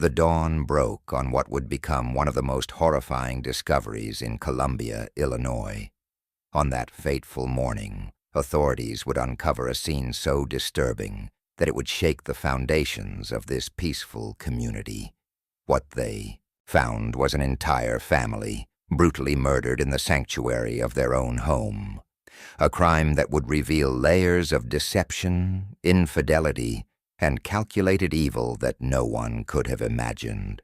The dawn broke on what would become one of the most horrifying discoveries in Columbia, Illinois. On that fateful morning, authorities would uncover a scene so disturbing that it would shake the foundations of this peaceful community. What they found was an entire family brutally murdered in the sanctuary of their own home, a crime that would reveal layers of deception, infidelity, and calculated evil that no one could have imagined.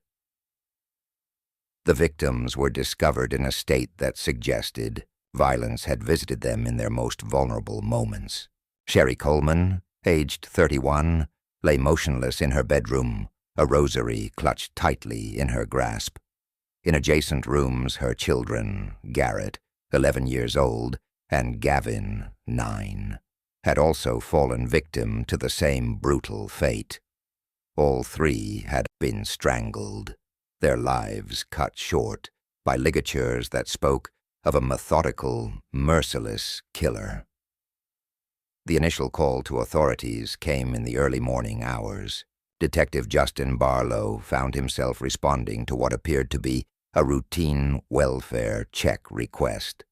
The victims were discovered in a state that suggested violence had visited them in their most vulnerable moments. Sherry Coleman, aged 31, lay motionless in her bedroom, a rosary clutched tightly in her grasp. In adjacent rooms, her children, Garrett, 11 years old, and Gavin, 9, had also fallen victim to the same brutal fate. All three had been strangled, their lives cut short by ligatures that spoke of a methodical, merciless killer. The initial call to authorities came in the early morning hours. Detective Justin Barlow found himself responding to what appeared to be a routine welfare check request.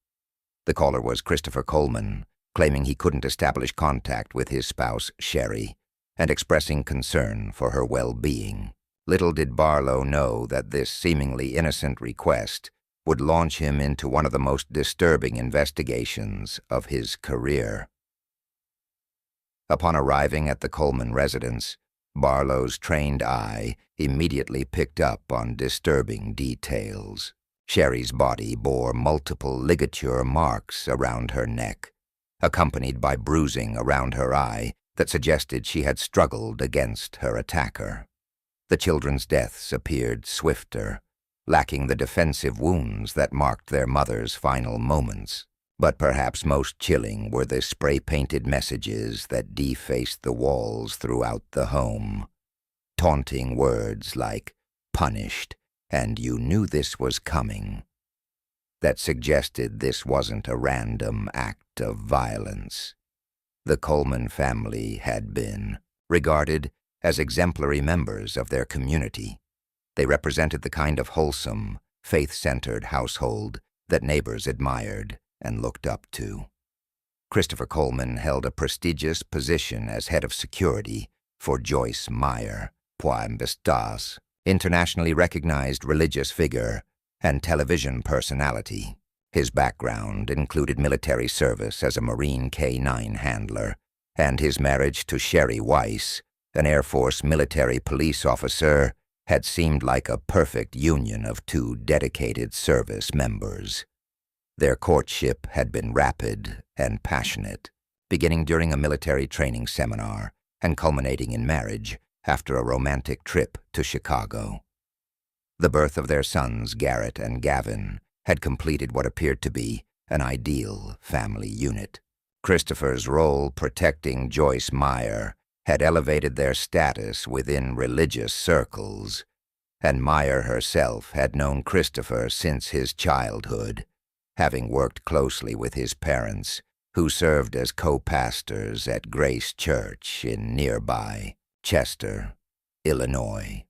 The caller was Christopher Coleman, claiming he couldn't establish contact with his spouse, Sherry, and expressing concern for her well-being. Little did Barlow know that this seemingly innocent request would launch him into one of the most disturbing investigations of his career. Upon arriving at the Coleman residence, Barlow's trained eye immediately picked up on disturbing details. Sherry's body bore multiple ligature marks around her neck, accompanied by bruising around her eye that suggested she had struggled against her attacker. The children's deaths appeared swifter, lacking the defensive wounds that marked their mother's final moments. But perhaps most chilling were the spray-painted messages that defaced the walls throughout the home. Taunting words like "punished" and "you knew this was coming," that suggested this wasn't a random act of violence. The Coleman family had been regarded as exemplary members of their community. They represented the kind of wholesome, faith-centered household that neighbors admired and looked up to. Christopher Coleman held a prestigious position as head of security for Joyce Meyer, Poimbestas, internationally recognized religious figure and television personality. His background included military service as a Marine K-9 handler, and his marriage to Sherry Weiss, an Air Force military police officer, had seemed like a perfect union of two dedicated service members. Their courtship had been rapid and passionate, beginning during a military training seminar and culminating in marriage after a romantic trip to Chicago. The birth of their sons, Garrett and Gavin, had completed what appeared to be an ideal family unit. Christopher's role protecting Joyce Meyer had elevated their status within religious circles, and Meyer herself had known Christopher since his childhood, having worked closely with his parents, who served as co-pastors at Grace Church in nearby Chester, Illinois.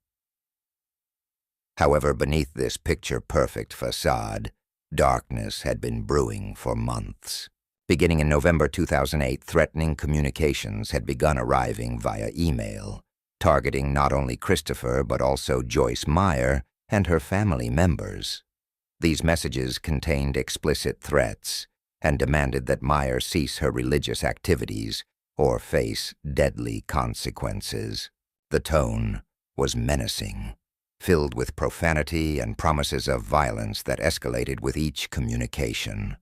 However, beneath this picture-perfect facade, darkness had been brewing for months. Beginning in November 2008, threatening communications had begun arriving via email, targeting not only Christopher but also Joyce Meyer and her family members. These messages contained explicit threats and demanded that Meyer cease her religious activities or face deadly consequences. The tone was menacing, filled with profanity and promises of violence that escalated with each communication.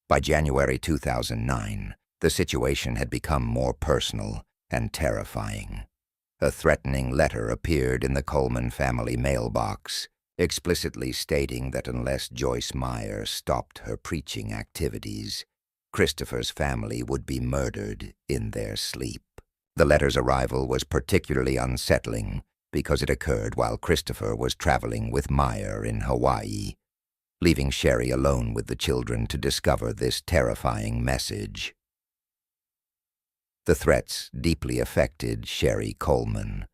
By January 2009, the situation had become more personal and terrifying. A threatening letter appeared in the Coleman family mailbox, explicitly stating that unless Joyce Meyer stopped her preaching activities, Christopher's family would be murdered in their sleep. The letter's arrival was particularly unsettling because it occurred while Christopher was traveling with Meyer in Hawaii, leaving Sherry alone with the children to discover this terrifying message. The threats deeply affected Sherry Coleman,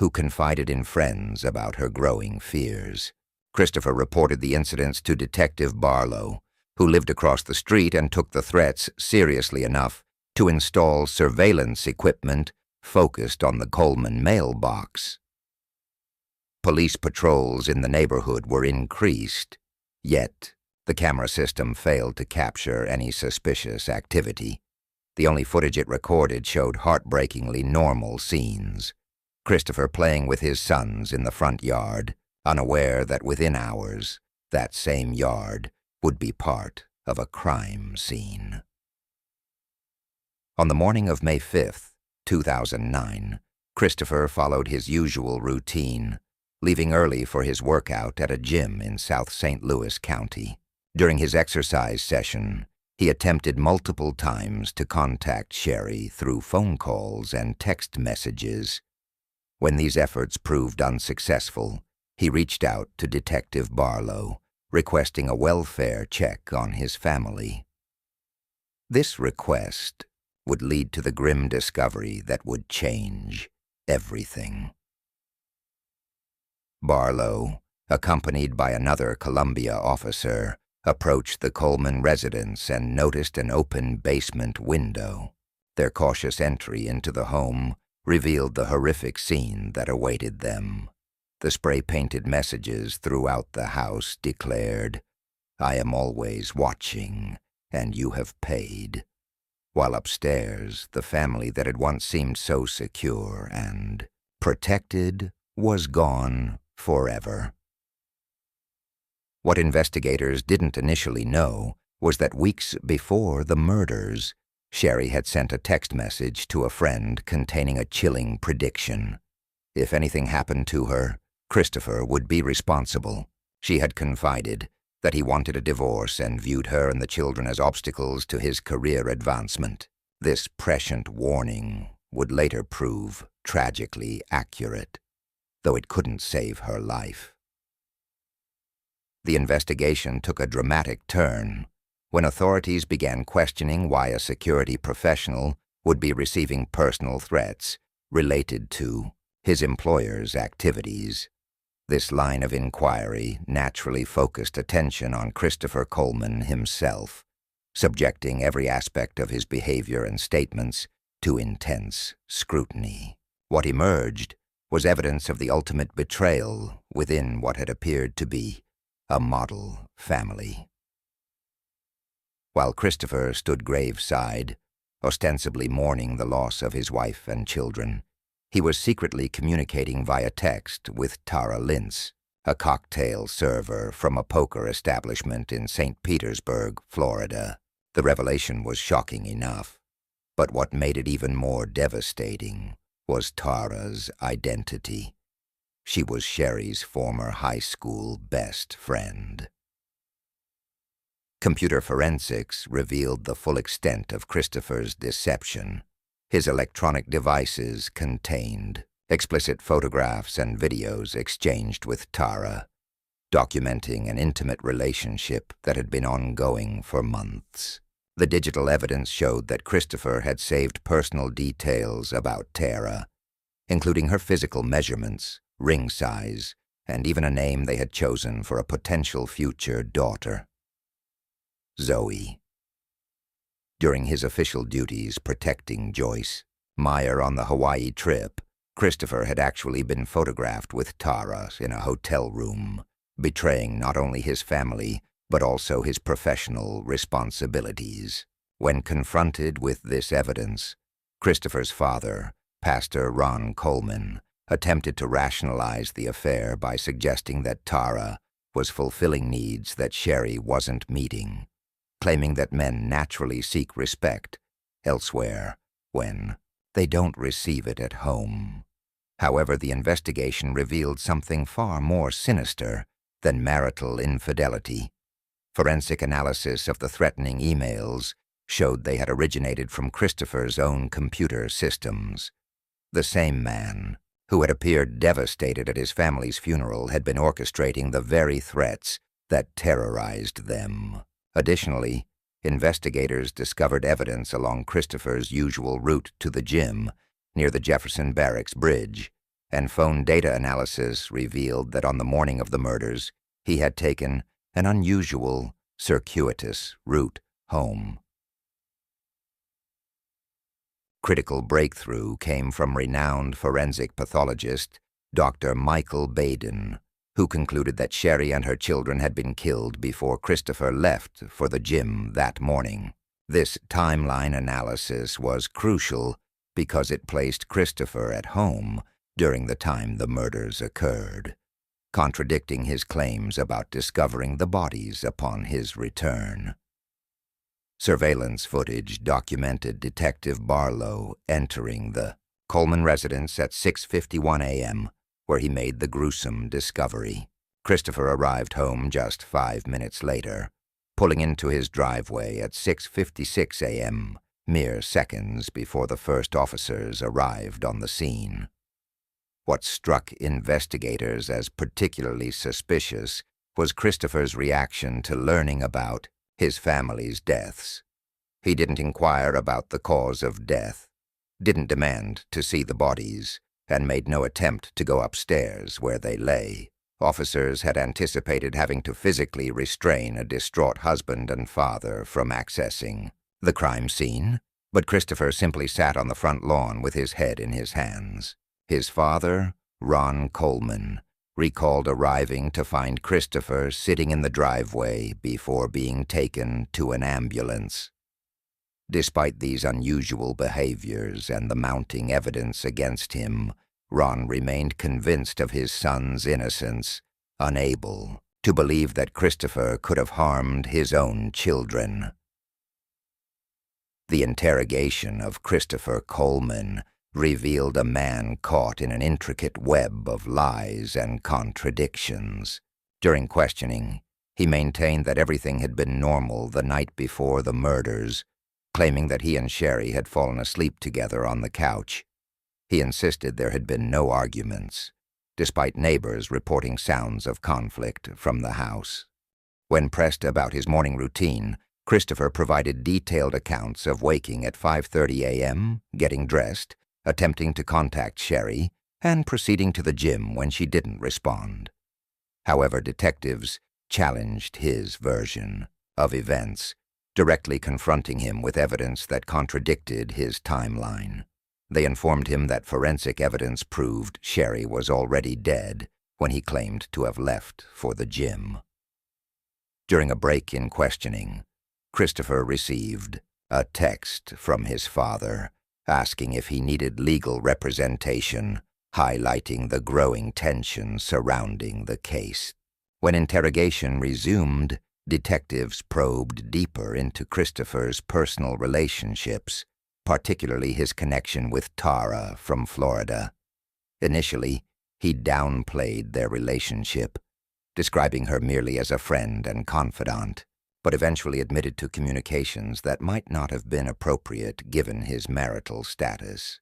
who confided in friends about her growing fears. Christopher reported the incidents to Detective Barlow, who lived across the street and took the threats seriously enough to install surveillance equipment focused on the Coleman mailbox. Police patrols in the neighborhood were increased, yet the camera system failed to capture any suspicious activity. The only footage it recorded showed heartbreakingly normal scenes. Christopher playing with his sons in the front yard, unaware that within hours, that same yard would be part of a crime scene. On the morning of May 5th, 2009, Christopher followed his usual routine, leaving early for his workout at a gym in South St. Louis County. During his exercise session, he attempted multiple times to contact Sherry through phone calls and text messages. When these efforts proved unsuccessful, he reached out to Detective Barlow, requesting a welfare check on his family. This request would lead to the grim discovery that would change everything. Barlow, accompanied by another Columbia officer, approached the Coleman residence and noticed an open basement window. Their cautious entry into the home revealed the horrific scene that awaited them. The spray-painted messages throughout the house declared, "I am always watching, and you have paid," while upstairs, the family that had once seemed so secure and protected was gone forever. What investigators didn't initially know was that weeks before the murders, Sherry had sent a text message to a friend containing a chilling prediction. If anything happened to her, Christopher would be responsible. She had confided that he wanted a divorce and viewed her and the children as obstacles to his career advancement. This prescient warning would later prove tragically accurate, though it couldn't save her life. The investigation took a dramatic turn when authorities began questioning why a security professional would be receiving personal threats related to his employer's activities. This line of inquiry naturally focused attention on Christopher Coleman himself, subjecting every aspect of his behavior and statements to intense scrutiny. What emerged was evidence of the ultimate betrayal within what had appeared to be a model family. While Christopher stood graveside, ostensibly mourning the loss of his wife and children, he was secretly communicating via text with Tara Lintz, a cocktail server from a poker establishment in St. Petersburg, Florida. The revelation was shocking enough, but what made it even more devastating was Tara's identity. She was Sherry's former high school best friend. Computer forensics revealed the full extent of Christopher's deception. His electronic devices contained explicit photographs and videos exchanged with Tara, documenting an intimate relationship that had been ongoing for months. The digital evidence showed that Christopher had saved personal details about Tara, including her physical measurements, ring size, and even a name they had chosen for a potential future daughter: Zoe. During his official duties protecting Joyce Meyer on the Hawaii trip, Christopher had actually been photographed with Tara in a hotel room, betraying not only his family, but also his professional responsibilities. When confronted with this evidence, Christopher's father, Pastor Ron Coleman, attempted to rationalize the affair by suggesting that Tara was fulfilling needs that Sherry wasn't meeting, claiming that men naturally seek respect elsewhere when they don't receive it at home. However, the investigation revealed something far more sinister than marital infidelity. Forensic analysis of the threatening emails showed they had originated from Christopher's own computer systems. The same man who had appeared devastated at his family's funeral had been orchestrating the very threats that terrorized them. Additionally, investigators discovered evidence along Christopher's usual route to the gym near the Jefferson Barracks Bridge and phone data analysis revealed that on the morning of the murders, he had taken an unusual, circuitous route home. Critical breakthrough came from renowned forensic pathologist Dr. Michael Baden, who concluded that Sherry and her children had been killed before Christopher left for the gym that morning. This timeline analysis was crucial because it placed Christopher at home during the time the murders occurred, contradicting his claims about discovering the bodies upon his return. Surveillance footage documented Detective Barlow entering the Coleman residence at 6:51 a.m., where he made the gruesome discovery. Christopher arrived home just 5 minutes later, pulling into his driveway at 6:56 a.m., mere seconds before the first officers arrived on the scene. What struck investigators as particularly suspicious was Christopher's reaction to learning about his family's deaths. He didn't inquire about the cause of death, didn't demand to see the bodies, and made no attempt to go upstairs where they lay. Officers had anticipated having to physically restrain a distraught husband and father from accessing the crime scene, but Christopher simply sat on the front lawn with his head in his hands. His father, Ron Coleman, recalled arriving to find Christopher sitting in the driveway before being taken to an ambulance. Despite these unusual behaviors and the mounting evidence against him, Ron remained convinced of his son's innocence, unable to believe that Christopher could have harmed his own children. The interrogation of Christopher Coleman revealed a man caught in an intricate web of lies and contradictions. During questioning, he maintained that everything had been normal the night before the murders, claiming that he and Sherry had fallen asleep together on the couch. He insisted there had been no arguments, despite neighbors reporting sounds of conflict from the house. When pressed about his morning routine, Christopher provided detailed accounts of waking at 5:30 a.m., getting dressed, attempting to contact Sherry, and proceeding to the gym when she didn't respond. However, detectives challenged his version of events, directly confronting him with evidence that contradicted his timeline. They informed him that forensic evidence proved Sherry was already dead when he claimed to have left for the gym. During a break in questioning, Christopher received a text from his father asking if he needed legal representation, highlighting the growing tension surrounding the case. When interrogation resumed, detectives probed deeper into Christopher's personal relationships, particularly his connection with Tara from Florida. Initially, he downplayed their relationship, describing her merely as a friend and confidant, but eventually admitted to communications that might not have been appropriate given his marital status.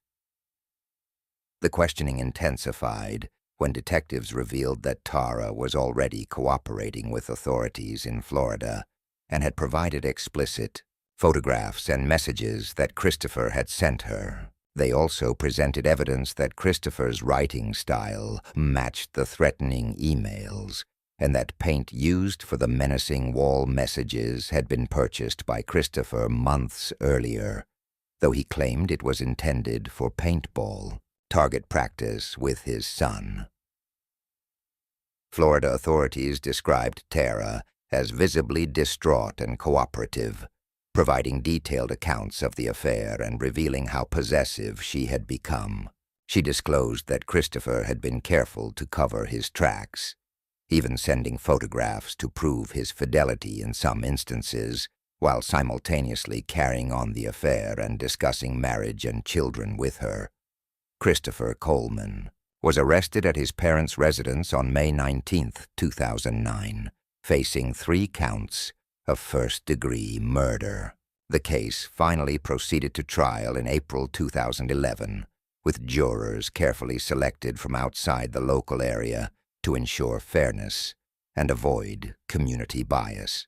The questioning intensified when detectives revealed that Tara was already cooperating with authorities in Florida and had provided explicit photographs and messages that Christopher had sent her. They also presented evidence that Christopher's writing style matched the threatening emails, and that paint used for the menacing wall messages had been purchased by Christopher months earlier, though he claimed it was intended for paintball, target practice with his son. Florida authorities described Tara as visibly distraught and cooperative, providing detailed accounts of the affair and revealing how possessive she had become. She disclosed that Christopher had been careful to cover his tracks, even sending photographs to prove his fidelity in some instances, while simultaneously carrying on the affair and discussing marriage and children with her. Christopher Coleman was arrested at his parents' residence on May 19, 2009, facing 3 counts of first-degree murder. The case finally proceeded to trial in April 2011, with jurors carefully selected from outside the local area to ensure fairness and avoid community bias.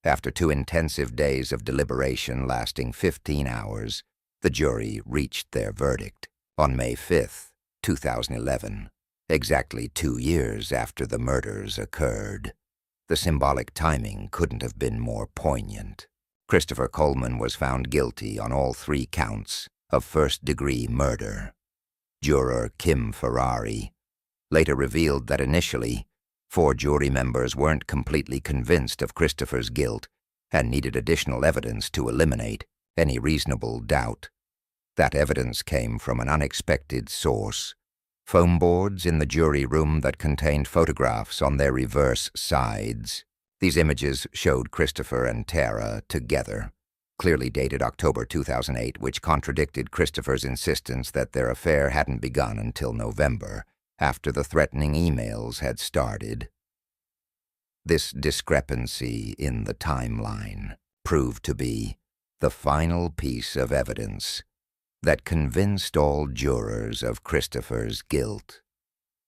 After 2 intensive days of deliberation lasting 15 hours, the jury reached their verdict. On May 5th, 2011, exactly 2 years after the murders occurred. The symbolic timing couldn't have been more poignant. Christopher Coleman was found guilty on all 3 counts of first-degree murder. Juror Kim Ferrari later revealed that initially, 4 jury members weren't completely convinced of Christopher's guilt and needed additional evidence to eliminate any reasonable doubt. That evidence came from an unexpected source: foam boards in the jury room that contained photographs on their reverse sides. These images showed Christopher and Tara together, clearly dated October 2008, which contradicted Christopher's insistence that their affair hadn't begun until November, after the threatening emails had started. This discrepancy in the timeline proved to be the final piece of evidence that convinced all jurors of Christopher's guilt.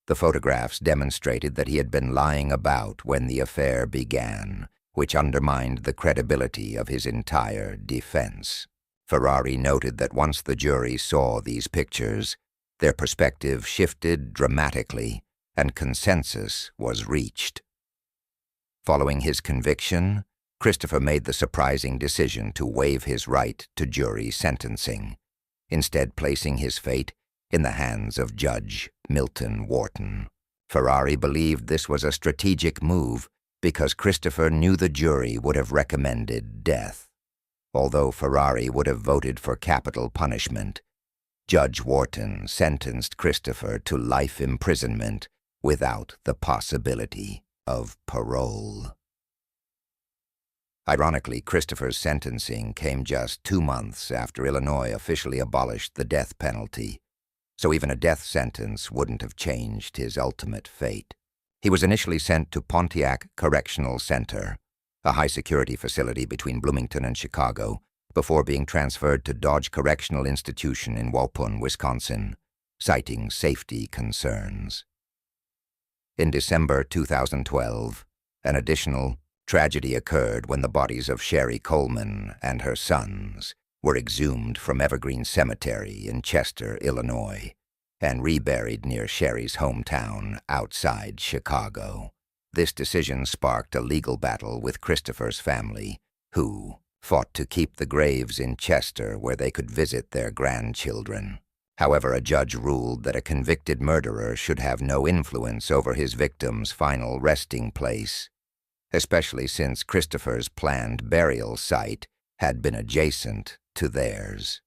The photographs demonstrated that he had been lying about when the affair began, which undermined the credibility of his entire defense. Ferrari noted that once the jury saw these pictures, their perspective shifted dramatically and consensus was reached. Following his conviction, Christopher made the surprising decision to waive his right to jury sentencing, instead placing his fate in the hands of Judge Milton Wharton. Ferrari believed this was a strategic move because Christopher knew the jury would have recommended death. Although Ferrari would have voted for capital punishment, Judge Wharton sentenced Christopher to life imprisonment without the possibility of parole. Ironically, Christopher's sentencing came just 2 months after Illinois officially abolished the death penalty, so even a death sentence wouldn't have changed his ultimate fate. He was initially sent to Pontiac Correctional Center, a high-security facility between Bloomington and Chicago, before being transferred to Dodge Correctional Institution in Waupun, Wisconsin, citing safety concerns. In December 2012, an additional tragedy occurred when the bodies of Sherry Coleman and her sons were exhumed from Evergreen Cemetery in Chester, Illinois, and reburied near Sherry's hometown outside Chicago. This decision sparked a legal battle with Christopher's family, who fought to keep the graves in Chester where they could visit their grandchildren. However, a judge ruled that a convicted murderer should have no influence over his victim's final resting place, especially since Christopher's planned burial site had been adjacent to theirs.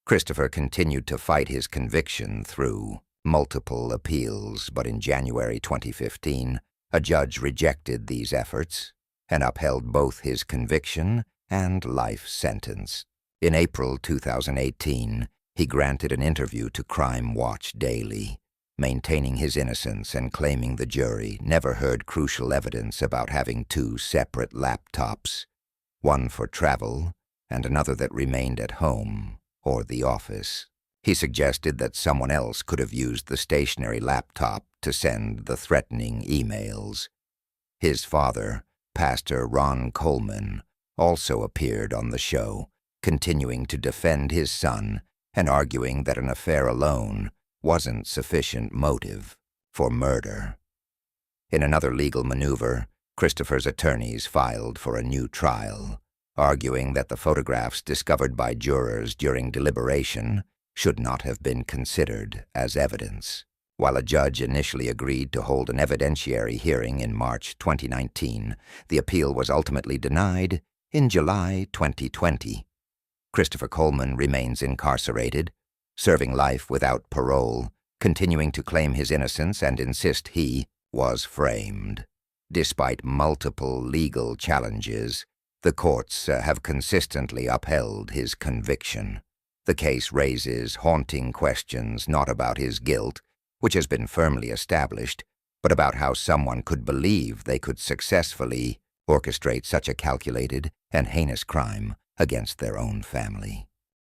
Christopher continued to fight his conviction through multiple appeals, but in January 2015, a judge rejected these efforts and upheld both his conviction and life sentence. In April 2018, he granted an interview to Crime Watch Daily, maintaining his innocence and claiming the jury never heard crucial evidence about having 2 separate laptops, one for travel and another that remained at home or the office. He suggested that someone else could have used the stationary laptop to send the threatening emails. His father, Pastor Ron Coleman, also appeared on the show, continuing to defend his son and arguing that an affair alone wasn't sufficient motive for murder. In another legal maneuver, Christopher's attorneys filed for a new trial, arguing that the photographs discovered by jurors during deliberation should not have been considered as evidence. While a judge initially agreed to hold an evidentiary hearing in March 2019, the appeal was ultimately denied in July 2020. Christopher Coleman remains incarcerated, serving life without parole, continuing to claim his innocence and insist he was framed. Despite multiple legal challenges, the courts have consistently upheld his conviction. The case raises haunting questions not about his guilt, which has been firmly established, but about how someone could believe they could successfully orchestrate such a calculated and heinous crime against their own family.